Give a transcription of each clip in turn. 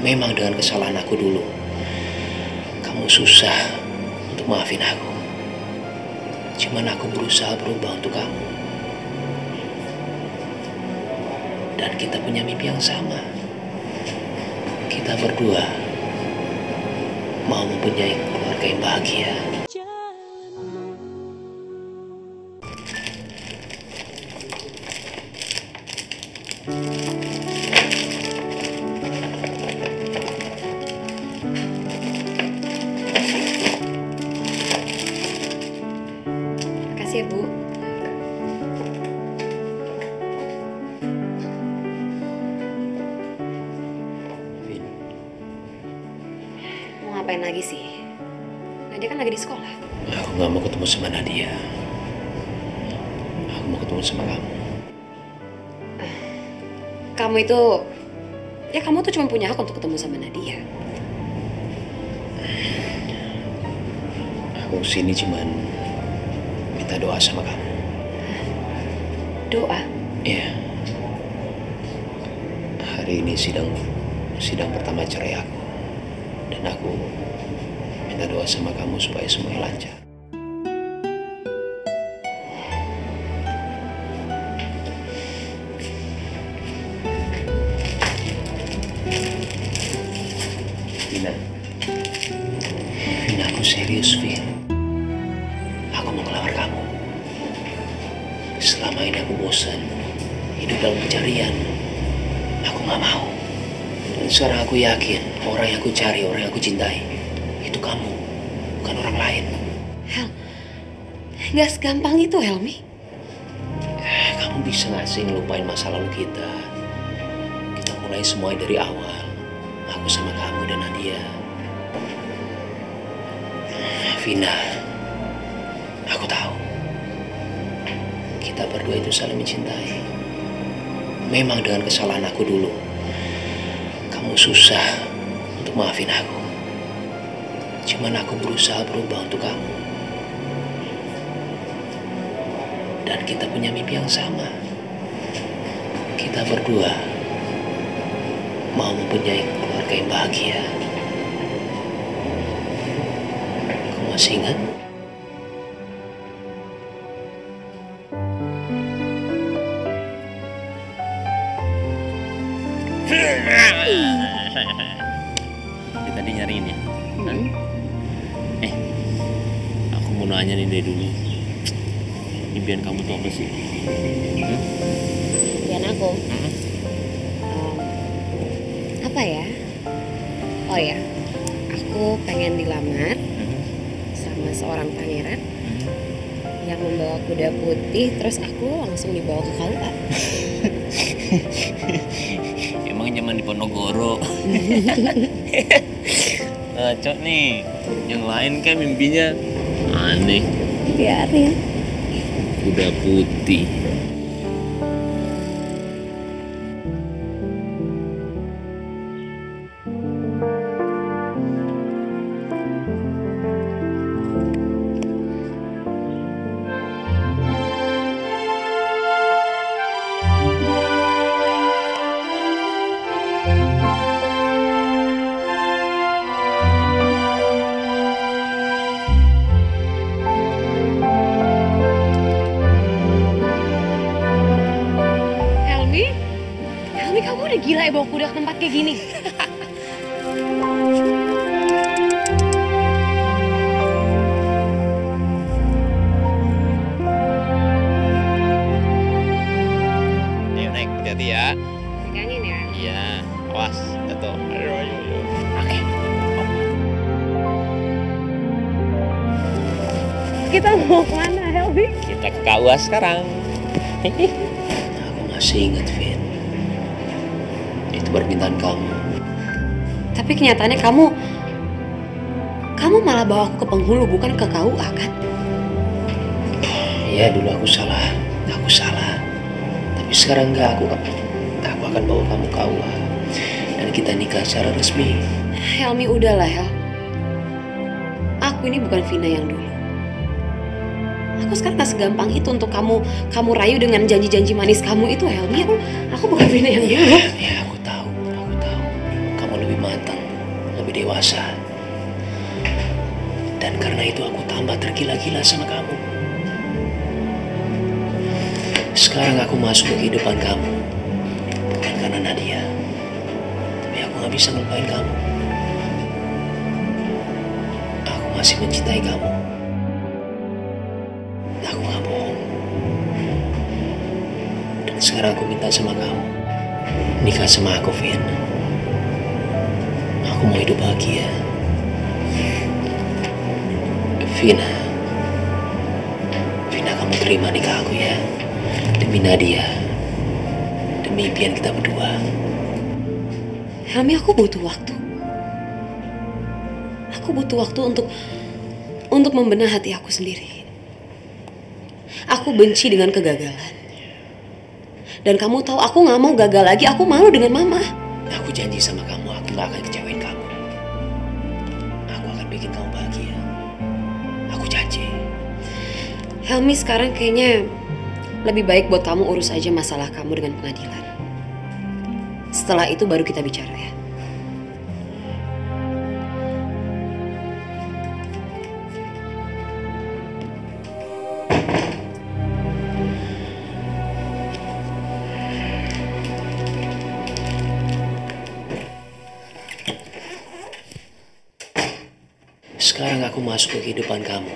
Memang dengan kesalahan aku dulu, kamu susah untuk maafin aku. Cuman aku berusaha berubah untuk kamu. Dan kita punya mimpi yang sama. Kita berdua mau mempunyai keluarga yang bahagia. Makasih ya, Bu. Vin, Mau ngapain lagi sih? Nadia kan lagi di sekolah. aku gak mau ketemu sama Nadia. Aku mau ketemu sama kamu. Kamu itu, ya kamu tuh cuma punya hak untuk ketemu sama Nadia. Aku sini cuman minta doa sama kamu. Doa? Iya. Hari ini sidang pertama cerai aku. Dan aku minta doa sama kamu supaya semuanya lancar. Vina, aku serius, Vin. Aku mau ngelamar kamu. Selama ini aku bosan hidup dalam pencarian. Aku gak mau. Dan sekarang aku yakin orang yang aku cari, orang yang aku cintai, itu kamu, bukan orang lain. Hel, gak segampang itu, Helmi. Kamu bisa gak sih ngelupain masa lalu kita? Kita mulai semua dari awal. Aku sama kamu dan Nadia. Vina, aku tahu kita berdua itu saling mencintai. Memang dengan kesalahan aku dulu, kamu susah untuk maafin aku. Cuman aku berusaha berubah untuk kamu. Dan kita punya mimpi yang sama. Kita berdua mau mempunyai keluarga yang bahagia. Kamu masih ingat? Dia tadi nyariin ya? Hah? Aku mau nanya nih dari dulu. Impian kamu tuh apa sih? Impian aku? Apa ya? Oh ya, aku pengen dilamar sama seorang pangeran yang membawa kuda putih, terus aku langsung dibawa ke KUA. Emang zaman di Ponorogo. Ngaco nih. Yang lain kan mimpinya aneh. Biarin. Kuda putih. Helmi, kamu udah gila ya bawa kuda ke tempat kayak gini? Ayo naik, hati-hati ya. Pegangin ya. Iya, awas, jatuh. Ayo. Oke. Kita mau kemana, Helmi? Kita ke KUA sekarang. Aku masih ingat, Vin. Itu permintaan kamu. Tapi kenyataannya kamu malah bawa aku ke penghulu, bukan ke KUA kan? Ya dulu aku salah. Tapi sekarang enggak. Aku akan bawa kamu ke KUA. Dan kita nikah secara resmi. Helmi, udahlah, Hel. Aku ini bukan Vina yang dulu. Aku sekarang gak segampang itu untuk kamu rayu dengan janji-janji manis kamu itu, Helmi. Aku bukan Vina yang dulu. Ya, aku tahu. Kamu lebih matang, lebih dewasa. Dan karena itu aku tambah tergila-gila sama kamu. Sekarang aku masuk ke kehidupan kamu, bukan karena Nadia, tapi aku gak bisa ngelupain kamu. Aku masih mencintai kamu. Aku gak bohong. Dan sekarang aku minta sama kamu, nikah sama aku, Vin. Aku mau hidup bahagia. Vina, kamu terima nikah aku ya. Demi Nadia, demi impian kita berdua. Helmi, aku butuh waktu. Aku butuh waktu untuk membenah hati aku sendiri. Aku benci dengan kegagalan. Dan kamu tahu aku gak mau gagal lagi. Aku malu dengan mama. Aku janji sama kamu, aku gak akan kecewain kamu. Aku akan bikin kamu bahagia. Aku janji. Helmi, sekarang kayaknya lebih baik buat kamu urus aja masalah kamu dengan pengadilan. Setelah itu baru kita bicara ya. Sekarang aku masuk ke kehidupan kamu,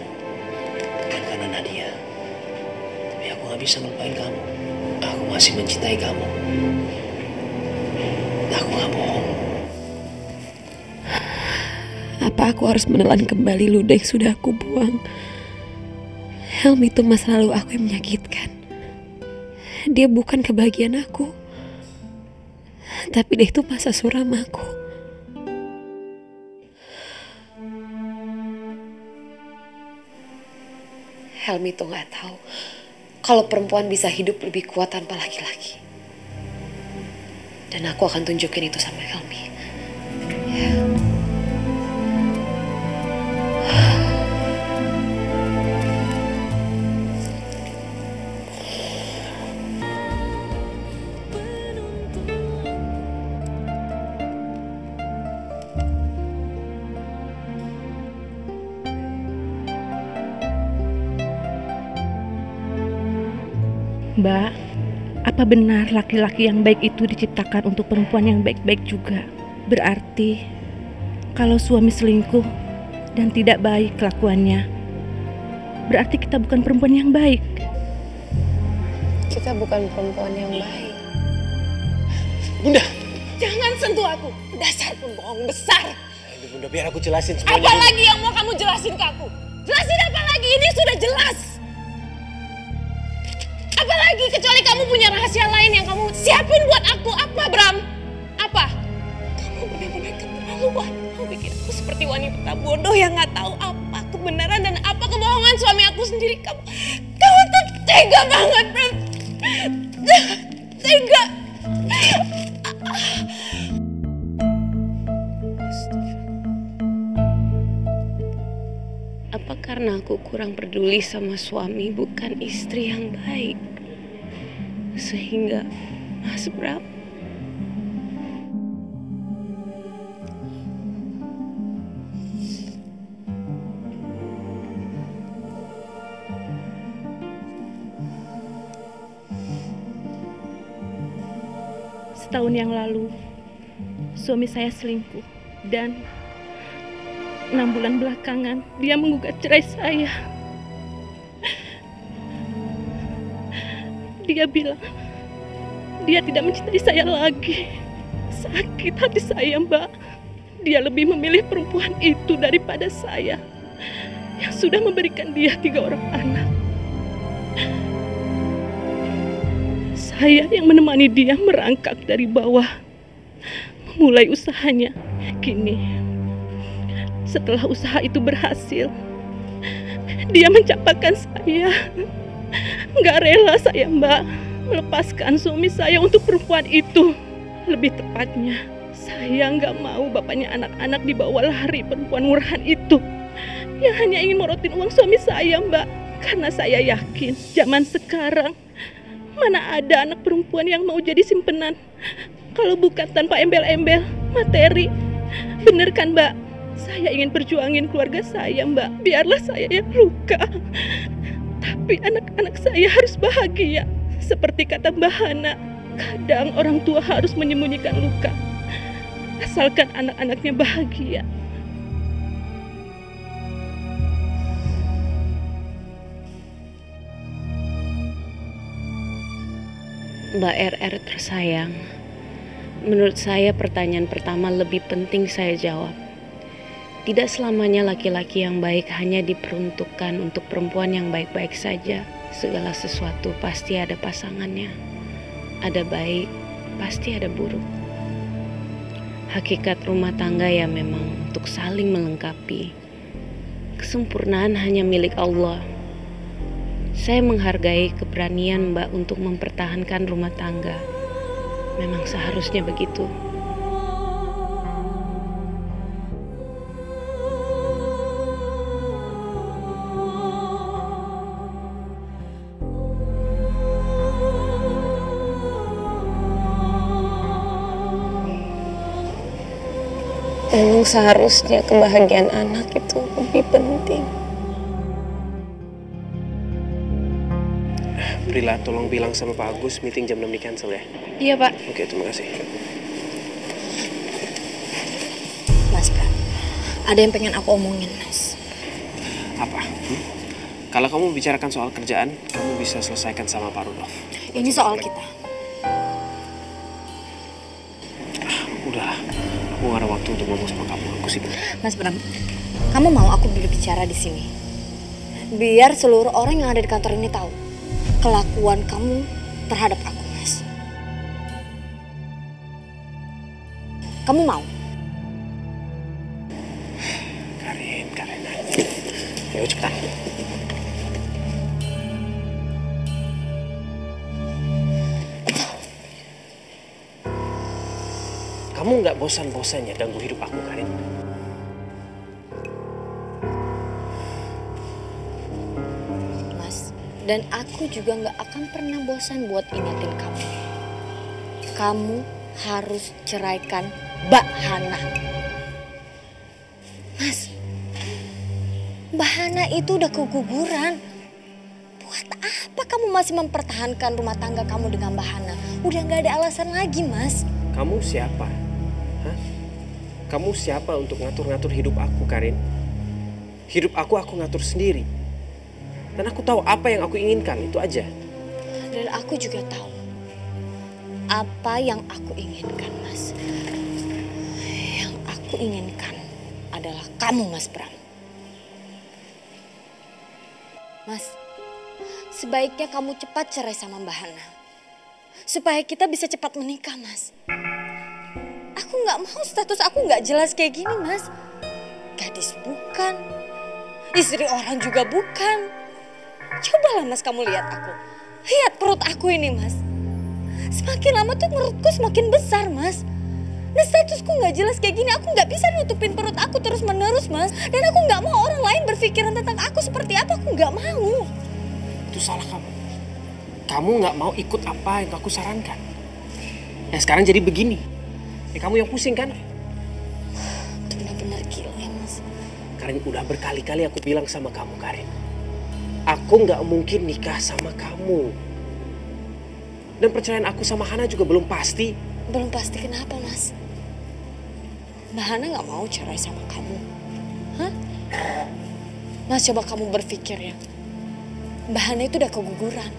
bukan karena Nadia, tapi aku gak bisa ngelupain kamu. Aku masih mencintai kamu. Aku gak bohong. Apa aku harus menelan kembali ludah yang sudah aku buang? Helmi itu masa lalu aku yang menyakitkan. Dia bukan kebahagiaan aku, tapi dia itu masa suram aku. Helmi tuh gak tahu kalau perempuan bisa hidup lebih kuat tanpa laki-laki. Dan aku akan tunjukin itu sama Helmi. Ya. Mbak, apa benar laki-laki yang baik itu diciptakan untuk perempuan yang baik-baik juga? Berarti kalau suami selingkuh dan tidak baik kelakuannya, berarti kita bukan perempuan yang baik. Kita bukan perempuan yang baik. Bunda! Jangan sentuh aku, dasar pembohong besar. Bunda, biar aku jelasin semuanya. Apa lagi yang mau kamu jelasin ke aku? Jelasin apa lagi? Ini sudah jelas. Apalagi kecuali kamu punya rahasia lain yang kamu siapin buat aku. Apa, Bram? Apa? Kamu benar-benar keterlaluan. Kamu bikin aku seperti wanita bodoh yang gak tahu apa kebenaran dan apa kebohongan suami aku sendiri. Kamu tuh tega banget, Bram. Tega. Apa karena aku kurang peduli sama suami, bukan istri yang baik? Sehingga Mas Bram setahun yang lalu suami saya selingkuh dan 6 bulan belakangan dia menggugat cerai saya. Dia bilang dia tidak mencintai saya lagi. Sakit hati saya, Mbak. Dia lebih memilih perempuan itu daripada saya yang sudah memberikan dia 3 orang anak. Saya yang menemani dia merangkak dari bawah, memulai usahanya. Kini, setelah usaha itu berhasil, dia mencapakan saya. Nggak rela saya, Mbak, melepaskan suami saya untuk perempuan itu. Lebih tepatnya, saya nggak mau bapaknya anak-anak dibawa lari perempuan murahan itu yang hanya ingin morotin uang suami saya, Mbak. Karena saya yakin zaman sekarang mana ada anak perempuan yang mau jadi simpenan kalau bukan tanpa embel-embel, materi, Bener kan, Mbak? Saya ingin perjuangin keluarga saya, Mbak. Biarlah saya yang luka. Tapi anak-anak saya harus bahagia. Seperti kata Mbak Hana, kadang orang tua harus menyembunyikan luka. Asalkan anak-anaknya bahagia. Mbak RR tersayang, menurut saya pertanyaan pertama lebih penting saya jawab. Tidak selamanya laki-laki yang baik hanya diperuntukkan untuk perempuan yang baik-baik saja. Segala sesuatu pasti ada pasangannya. Ada baik, pasti ada buruk. Hakikat rumah tangga ya memang untuk saling melengkapi. Kesempurnaan hanya milik Allah. Saya menghargai keberanian Mbak untuk mempertahankan rumah tangga. Memang seharusnya begitu. Memang seharusnya kebahagiaan anak itu lebih penting. Brila, tolong bilang sama Pak Agus meeting jam 6 di cancel ya. Iya, Pak. Oke, terima kasih. Mas Pram, ada yang pengen aku omongin, Mas. Apa? Kalau kamu bicarakan soal kerjaan, kamu bisa selesaikan sama Pak Rudolf. Ini soal kita. Udah, aku gak ada waktu untuk ngomong sama kamu. Aku sibuk. Mas Bram, kamu mau aku berbicara di sini? Biar seluruh orang yang ada di kantor ini tahu kelakuan kamu terhadap aku, Mas. Kamu mau? Karin. Ayo cepetan. Kamu nggak bosan-bosannya ganggu hidup aku, Karin? Mas, dan aku juga nggak akan pernah bosan buat ingetin kamu. Kamu harus ceraikan Mbak Hana. Mas, Mbak Hana itu udah keguguran. Buat apa kamu masih mempertahankan rumah tangga kamu dengan Mbak Hana? Udah nggak ada alasan lagi, Mas. Kamu siapa? Hah? Kamu siapa untuk ngatur-ngatur hidup aku, Karin? Hidup aku ngatur sendiri. Dan aku tahu apa yang aku inginkan, itu aja. Dan aku juga tahu apa yang aku inginkan, Mas. Yang aku inginkan adalah kamu, Mas Bram. Mas, sebaiknya kamu cepat cerai sama Mbak Hana. Supaya kita bisa cepat menikah, Mas. Aku nggak mau status aku nggak jelas kayak gini, Mas. Gadis bukan, istri orang juga bukan. Cobalah, Mas, kamu lihat aku. Lihat perut aku ini, Mas. Semakin lama tuh perutku semakin besar, Mas. Dan statusku nggak jelas kayak gini, aku nggak bisa nutupin perut aku terus-menerus, Mas. Dan aku nggak mau orang lain berpikiran tentang aku seperti apa, aku nggak mau. Itu salah kamu. Kamu nggak mau ikut apa yang aku sarankan. Ya sekarang jadi begini. Ya kamu yang pusing kan? Itu benar-benar gila ya, Mas. Karin, udah berkali-kali aku bilang sama kamu, Karin. Aku nggak mungkin nikah sama kamu. Dan perceraian aku sama Hana juga belum pasti. Belum pasti kenapa, Mas? Mbak Hana nggak mau cerai sama kamu. Hah? Mas, coba kamu berpikir ya. Mbak Hana itu udah keguguran.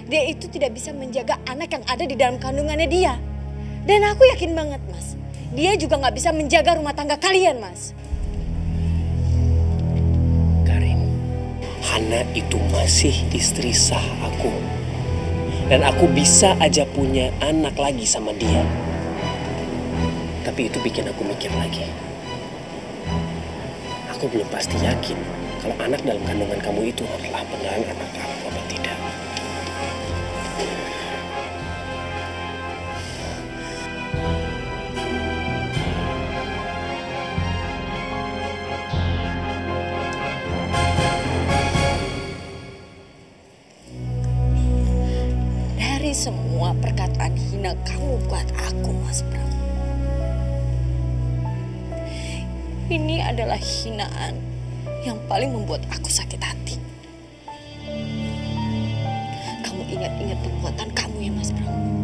Dia itu tidak bisa menjaga anak yang ada di dalam kandungannya dia. Dan aku yakin banget, Mas. Dia juga nggak bisa menjaga rumah tangga kalian, Mas. Karin, Hana itu masih istri sah aku. Dan aku bisa aja punya anak lagi sama dia. Tapi itu bikin aku mikir lagi. Aku belum pasti yakin kalau anak dalam kandungan kamu itu adalah beneran anak kamu apa tidak. Dari semua perkataan hina kamu buat aku, Mas Bram. Ini adalah hinaan yang paling membuat aku sakit hati. Kamu ingat-ingat perbuatan kamu ya Mas Bram.